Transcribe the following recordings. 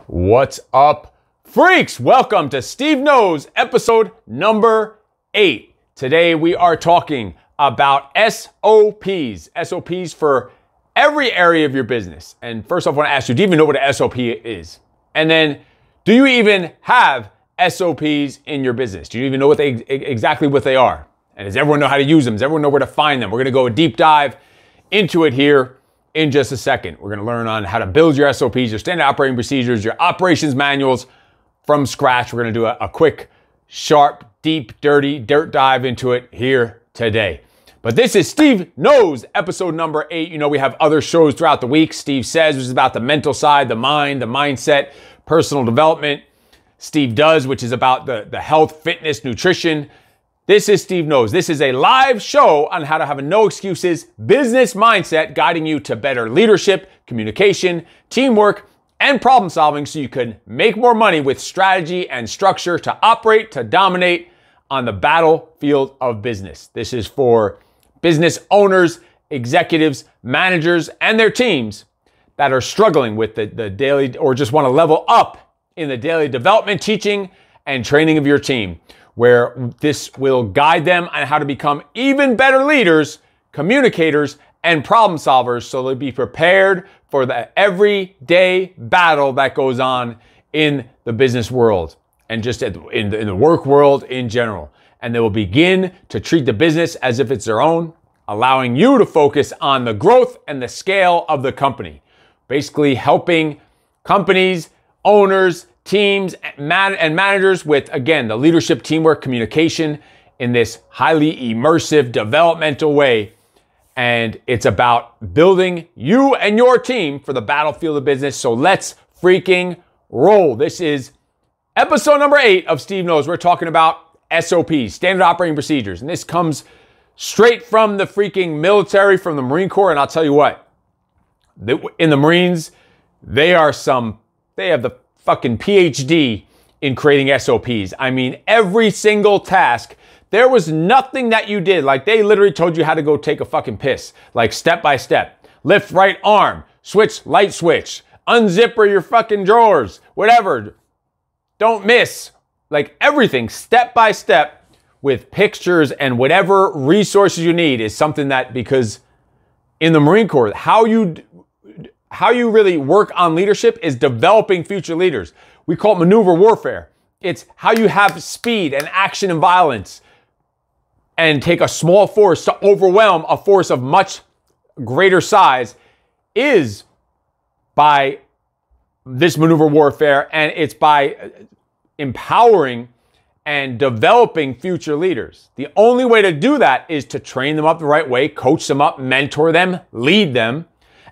What's up, freaks? Welcome to Steve Knows, episode number 8. Today we are talking about SOPs. SOPs for every area of your business. And first off, I want to ask you, do you even know what an SOP is? And then, do you even have SOPs in your business? Do you even know exactly what they are? And does everyone know how to use them? Does everyone know where to find them? We're going to go a deep dive into it here in just a second. We're going to learn on how to build your SOPs, your standard operating procedures, your operations manuals from scratch. We're going to do a quick, sharp, deep, dirty dirt dive into it here today. But this is Steve Knows, episode number 8. You know, we have other shows throughout the week. Steve Says, which is about the mental side, the mind, the mindset, personal development. Steve Does, which is about the health, fitness, nutrition. This is Steve Knows. This is a live show on how to have a no excuses business mindset, guiding you to better leadership, communication, teamwork, and problem solving so you can make more money with strategy and structure to operate, to dominate on the battlefield of business. This is for business owners, executives, managers, and their teams that are struggling with the daily or just want to level up in the daily development, teaching, and training of your team, where this will guide them on how to become even better leaders, communicators, and problem solvers so they'll be prepared for the everyday battle that goes on in the business world and just in the work world in general. And they will begin to treat the business as if it's their own, allowing you to focus on the growth and the scale of the company. Basically helping companies, owners, teams, and managers with, again, the leadership, teamwork, communication in this highly immersive developmental way. And it's about building you and your team for the battlefield of business. So let's freaking roll. This is episode number 8 of Steve Knows. We're talking about SOPs, standard operating procedures. And this comes straight from the freaking military, from the Marine Corps. And I'll tell you what, in the Marines, they have the fucking PhD in creating SOPs. I mean, every single task, there was nothing that you did. Like, they literally told you how to go take a fucking piss, like step by step. Lift right arm, switch, light switch, unzipper your fucking drawers, whatever. Don't miss. Like, everything step by step with pictures and whatever resources you need is something that, because in the Marine Corps, how you really work on leadership is developing future leaders. We call it maneuver warfare. It's how you have speed and action and violence and take a small force to overwhelm a force of much greater size is by this maneuver warfare, and it's by empowering and developing future leaders. The only way to do that is to train them up the right way, coach them up, mentor them, lead them.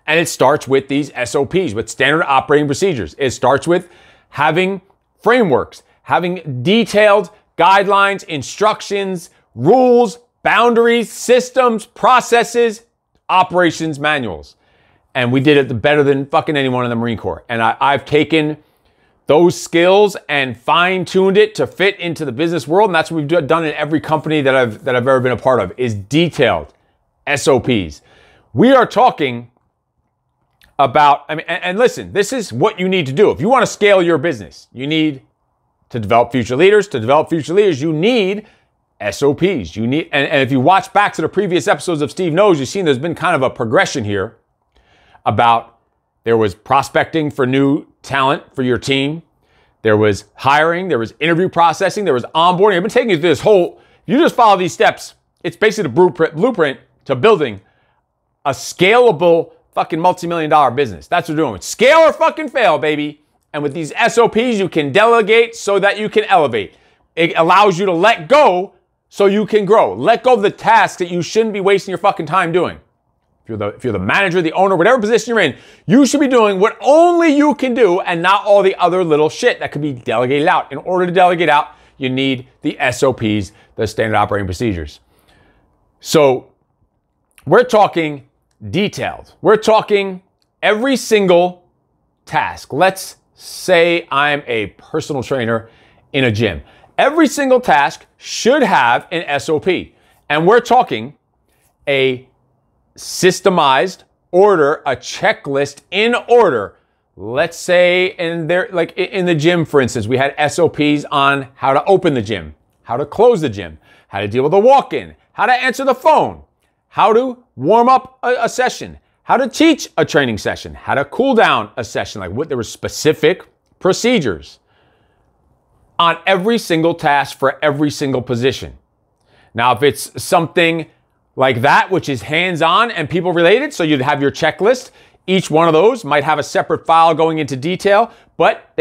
And it starts with these SOPs, with standard operating procedures. It starts with having frameworks, having detailed guidelines, instructions, rules, boundaries, systems, processes, operations manuals. And we did it better than fucking anyone in the Marine Corps. And I've taken those skills and fine-tuned it to fit into the business world. And that's what we've done in every company that I've ever been a part of, is detailed SOPs. We are talking about, and listen, this is what you need to do. If you want to scale your business, you need to develop future leaders. To develop future leaders, you need SOPs. You need, and if you watch back to the previous episodes of Steve Knows, you've seen there's been kind of a progression here about there was prospecting for new talent for your team. There was hiring, there was interview processing, there was onboarding. I've been taking you through this whole, if you just follow these steps, it's basically the blueprint to building a scalable fucking multi-million-dollar business. That's what we're doing. Scale or fucking fail, baby. And with these SOPs, you can delegate so that you can elevate. It allows you to let go so you can grow. Let go of the tasks that you shouldn't be wasting your fucking time doing. If you're the manager, the owner, whatever position you're in, you should be doing what only you can do and not all the other little shit that could be delegated out. In order to delegate out, you need the SOPs, the standard operating procedures. So we're talking detailed. We're talking every single task. Let's say I'm a personal trainer in a gym. Every single task should have an SOP. And we're talking a systemized order, a checklist in order, let's say in the gym, for instance, we had SOPs on how to open the gym, how to close the gym, how to deal with a walk-in, how to answer the phone, how to warm up a session, how to teach a training session, how to cool down a session. There were specific procedures on every single task for every single position. Now, if it's something like that, which is hands-on and people related, so you'd have your checklist. Each one of those might have a separate file going into detail, but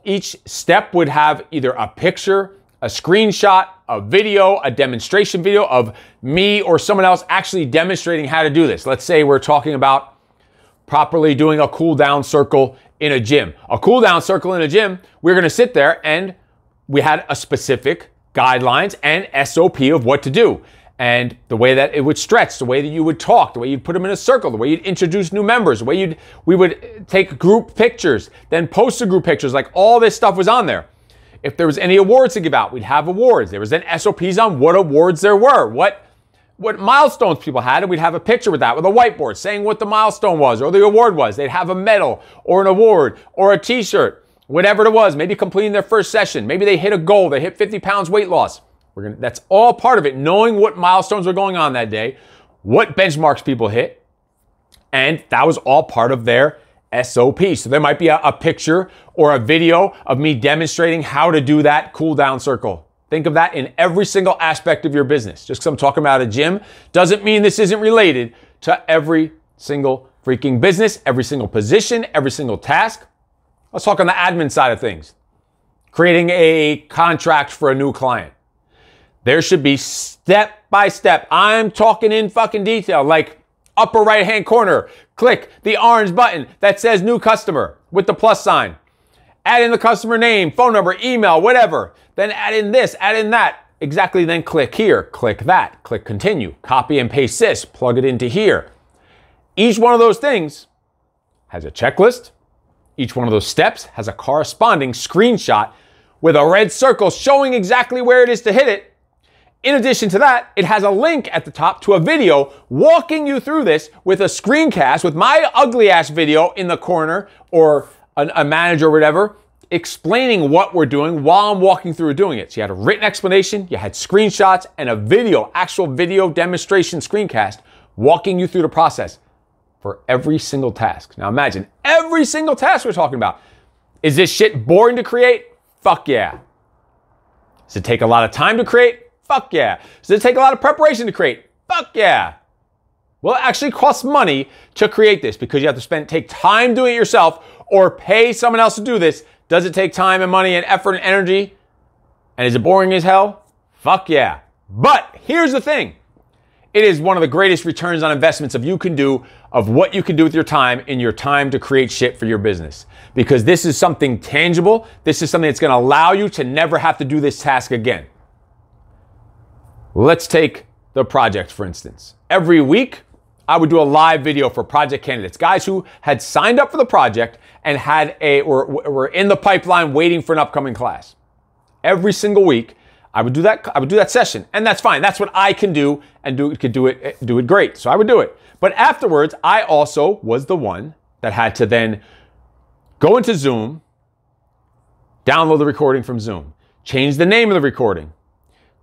each step would have either a picture, a screenshot, a video, a demonstration video of me or someone else actually demonstrating how to do this. Let's say we're talking about properly doing a cool down circle in a gym. A cool down circle in a gym, we're going to sit there and we had a specific guidelines and SOP of what to do. And the way that it would stretch, the way that you would talk, the way you'd put them in a circle, the way you'd introduce new members, the way we would take group pictures, then post the group pictures, all this stuff was on there. If there was any awards to give out, we'd have awards. There was then SOPs on what awards there were, what milestones people had, and we'd have a picture with that, with a whiteboard saying what the milestone was or the award was. They'd have a medal or an award or a t-shirt, whatever it was, maybe completing their first session. Maybe they hit a goal, they hit 50 pounds weight loss. That's all part of it, knowing what milestones were going on that day, what benchmarks people hit, and that was all part of their SOP. So there might be a picture or a video of me demonstrating how to do that cool down circle. Think of that in every single aspect of your business. Just because I'm talking about a gym doesn't mean this isn't related to every single freaking business, every single position, every single task. Let's talk on the admin side of things. Creating a contract for a new client. There should be step by step. I'm talking in fucking detail, like upper right hand corner, click the orange button that says new customer with the plus sign. Add in the customer name, phone number, email, whatever. Then add in this, add in that. Exactly, then click here, click that, click continue. Copy and paste this, plug it into here. Each one of those things has a checklist. Each one of those steps has a corresponding screenshot with a red circle showing exactly where it is to hit it. In addition to that, it has a link at the top to a video walking you through this with a screencast with my ugly ass video in the corner or a manager or whatever explaining what we're doing while I'm walking through doing it. So you had a written explanation, you had screenshots, and a video, actual video demonstration screencast walking you through the process for every single task. Now imagine every single task we're talking about. Is this shit boring to create? Fuck yeah. Does it take a lot of time to create? Fuck yeah. Does it take a lot of preparation to create? Fuck yeah. Well, it actually costs money to create this because you have to take time doing it yourself or pay someone else to do this. Does it take time and money and effort and energy? And is it boring as hell? Fuck yeah. But here's the thing. It is one of the greatest returns on investments of what you can do with your time in your time to create shit for your business. Because this is something tangible. This is something that's going to allow you to never have to do this task again. Let's take the project, for instance. Every week, I would do a live video for project candidates, guys who had signed up for the project and were in the pipeline waiting for an upcoming class. Every single week, I would do that session, and that's fine. That's what I can do and do it great. So I would do it. But afterwards, I also was the one that had to then go into Zoom, download the recording from Zoom, change the name of the recording,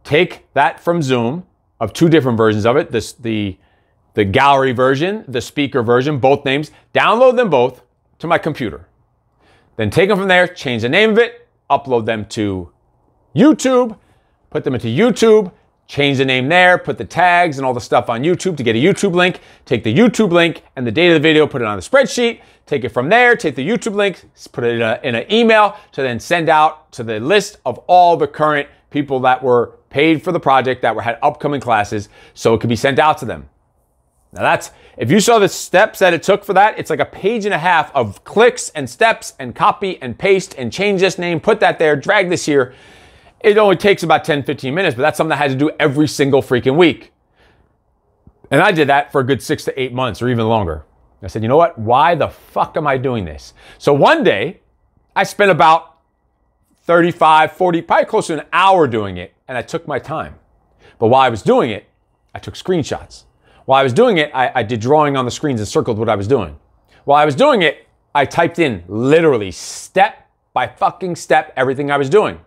take that from Zoom of two different versions of it, the gallery version, the speaker version, both names, download them both to my computer. Then take them from there, change the name of it, upload them to YouTube, put them into YouTube, change the name there, put the tags and all the stuff on YouTube to get a YouTube link, take the YouTube link and the date of the video, put it on the spreadsheet, take it from there, take the YouTube link, put it in an email to then send out to the list of all the current people that were paid for the project that had upcoming classes so it could be sent out to them. Now if you saw the steps that it took for that, it's like a page and a half of clicks and steps and copy and paste and change this name, put that there, drag this here. It only takes about 10, 15 minutes, but that's something I had to do every single freaking week. And I did that for a good 6 to 8 months or even longer. I said, you know what? Why the fuck am I doing this? So one day I spent about 35, 40, probably close to an hour doing it, and I took my time. But while I was doing it, I took screenshots. While I was doing it, I did drawing on the screens and circled what I was doing. While I was doing it, I typed in literally step by fucking step everything I was doing.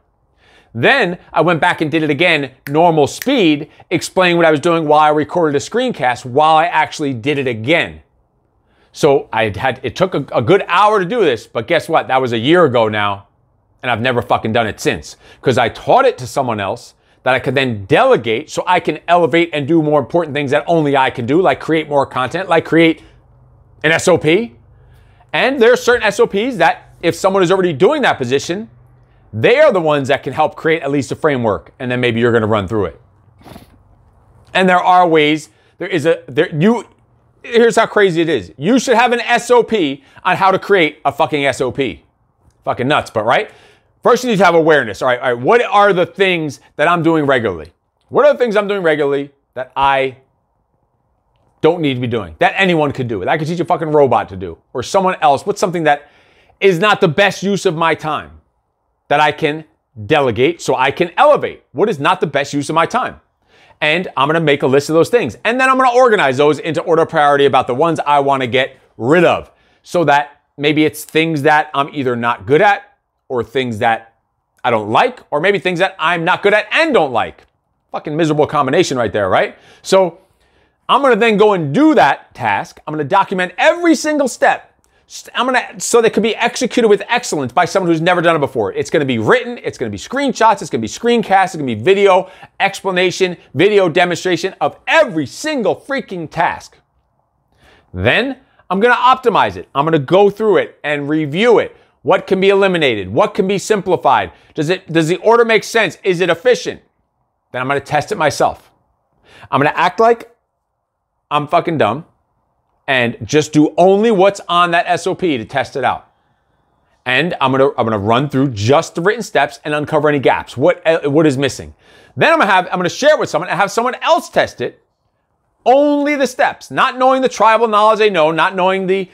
Then I went back and did it again, normal speed, explaining what I was doing while I recorded a screencast while I actually did it again. So it took a good hour to do this, but guess what? That was a year ago now, and I've never fucking done it since. Because I taught it to someone else that I could then delegate so I can elevate and do more important things that only I can do, like create more content, like create an SOP. And there are certain SOPs that if someone is already doing that position, they are the ones that can help create at least a framework, and then maybe you're going to run through it. And there are ways. Here's how crazy it is. You should have an SOP on how to create a fucking SOP. Fucking nuts, but right? First, you need to have awareness. All right. What are the things that I'm doing regularly? What are the things I'm doing regularly that I don't need to be doing, that anyone could do, that I could teach a fucking robot to do, or someone else? What's something that is not the best use of my time that I can delegate so I can elevate? What is not the best use of my time? And I'm going to make a list of those things. And then I'm going to organize those into order of priority about the ones I want to get rid of, so that maybe it's things that I'm either not good at, or things that I don't like, or maybe things that I'm not good at and don't like. Fucking miserable combination right there, right? So I'm going to then go and do that task. I'm going to document every single step. So that could be executed with excellence by someone who's never done it before. It's going to be written, it's going to be screenshots, it's going to be screencasts, it's going to be video explanation, video demonstration of every single freaking task. Then I'm going to optimize it. I'm going to go through it and review it. What can be eliminated? What can be simplified? Does the order make sense? Is it efficient? Then I'm going to test it myself. I'm going to act like I'm fucking dumb and just do only what's on that SOP to test it out. And I'm gonna run through just the written steps and uncover any gaps. What is missing? Then I'm gonna share it with someone and have someone else test it. Only the steps, not knowing the tribal knowledge they know, not knowing the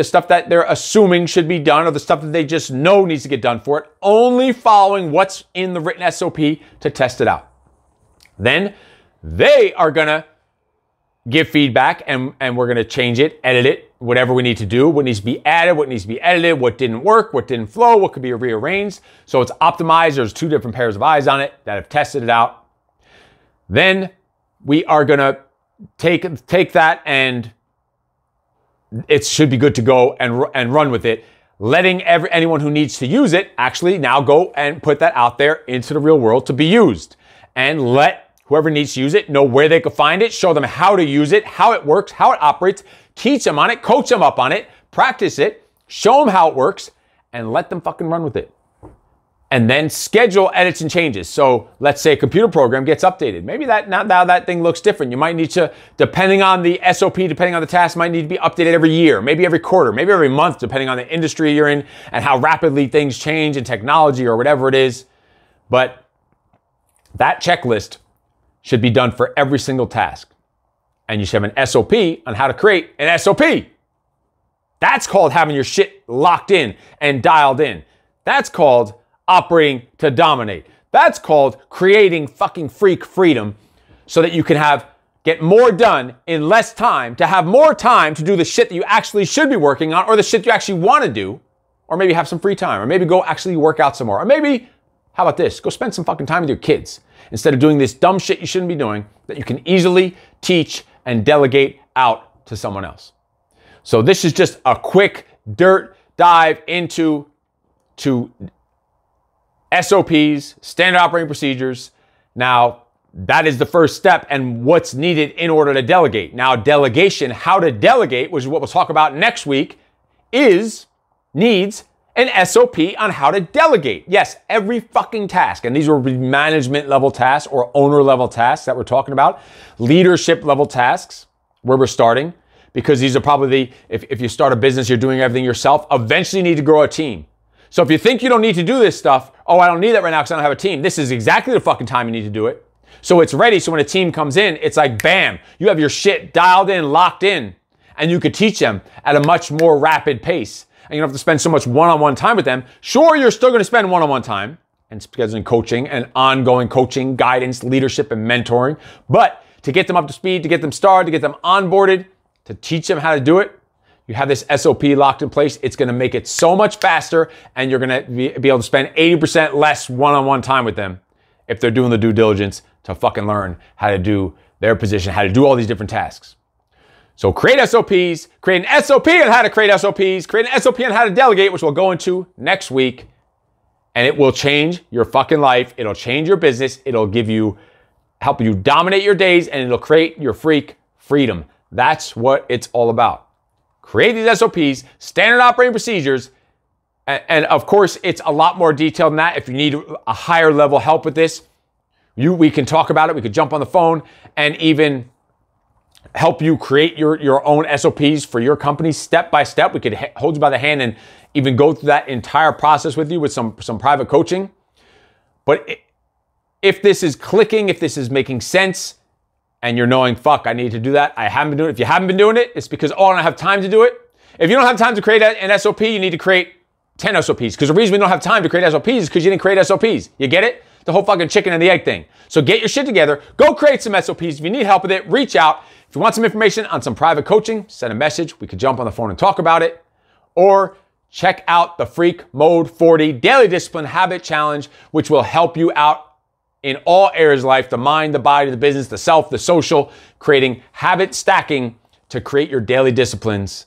stuff that they're assuming should be done, or the stuff that they just know needs to get done for it. Only following what's in the written SOP to test it out. Then they are gonna give feedback, and we're going to change it, edit it, whatever we need to do, what needs to be added, what needs to be edited, what didn't work, what didn't flow, what could be rearranged. So it's optimized. There's 2 different pairs of eyes on it that have tested it out. Then we are going to take that, and it should be good to go and run with it, letting anyone who needs to use it actually now go and put that out there into the real world to be used, and let whoever needs to use it know where they can find it, show them how to use it, how it works, how it operates, teach them on it, coach them up on it, practice it, show them how it works, and let them fucking run with it. And then schedule edits and changes. So let's say a computer program gets updated. Maybe now that thing looks different. You might need to, depending on the SOP, depending on the task, might need to be updated every year, maybe every quarter, maybe every month, depending on the industry you're in and how rapidly things change in technology or whatever it is. But that checklist should be done for every single task. And you should have an SOP on how to create an SOP. That's called having your shit locked in and dialed in. That's called operating to dominate. That's called creating fucking freak freedom, so that you can get more done in less time, to have more time to do the shit that you actually should be working on, or the shit you actually want to do, or maybe have some free time, or maybe go actually work out some more, or maybe, how about this? Go spend some fucking time with your kids instead of doing this dumb shit you shouldn't be doing that you can easily teach and delegate out to someone else. So this is just a quick dirt dive into SOPs, standard operating procedures. Now, that is the first step and what's needed in order to delegate. Now, delegation, how to delegate, which is what we'll talk about next week, needs an SOP on how to delegate. Yes, every fucking task. And these will be management level tasks or owner level tasks that we're talking about. Leadership level tasks, where we're starting. Because these are probably if you start a business, you're doing everything yourself. Eventually you need to grow a team. So if you think you don't need to do this stuff, I don't need that right now because I don't have a team. This is exactly the fucking time you need to do it. So it's ready. So when a team comes in, it's like, bam, you have your shit dialed in, locked in, and you could teach them at a much more rapid pace. And you don't have to spend so much one-on-one time with them. Sure, you're still going to spend one-on-one time and scheduling coaching and ongoing coaching, guidance, leadership, and mentoring. But to get them up to speed, to get them started, to get them onboarded, to teach them how to do it, you have this SOP locked in place, it's going to make it so much faster, and you're going to be able to spend 80% less one-on-one time with them if they're doing the due diligence to fucking learn how to do their position, how to do all these different tasks. So create SOPs, create an SOP on how to create SOPs, create an SOP on how to delegate, which we'll go into next week. And it will change your fucking life. It'll change your business. It'll help you dominate your days, and it'll create your freak freedom. That's what it's all about. Create these SOPs, standard operating procedures. And of course, it's a lot more detailed than that. If you need a higher level help with this, we can talk about it. We could jump on the phone and even help you create your own SOPs for your company step by step. We could hold you by the hand and even go through that entire process with you with some private coaching. But if this is clicking, if this is making sense, and you're knowing, fuck, I need to do that, I haven't been doing it. If you haven't been doing it, it's because, I don't have time to do it. If you don't have time to create an SOP, you need to create 10 SOPs. Because the reason we don't have time to create SOPs is because you didn't create SOPs. You get it? The whole fucking chicken and the egg thing. So get your shit together. Go create some SOPs. If you need help with it, reach out. If you want some information on some private coaching, send a message. We could jump on the phone and talk about it. Or check out the Freak Mode 40 Daily Discipline Habit Challenge, which will help you out in all areas of life, the mind, the body, the business, the self, the social, creating habit stacking to create your daily disciplines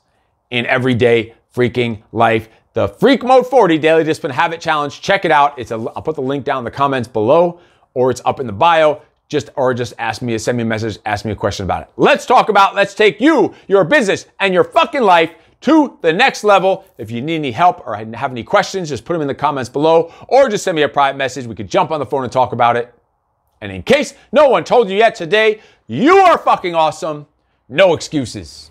in everyday freaking life. The Freak Mode 40 Daily Discipline Habit Challenge. Check it out. I'll put the link down in the comments below, or it's up in the bio. Just send me a message, ask me a question about it. Let's take you, your business, and your fucking life to the next level. If you need any help or have any questions, just put them in the comments below, or just send me a private message. We could jump on the phone and talk about it. And in case no one told you yet today, you are fucking awesome. No excuses.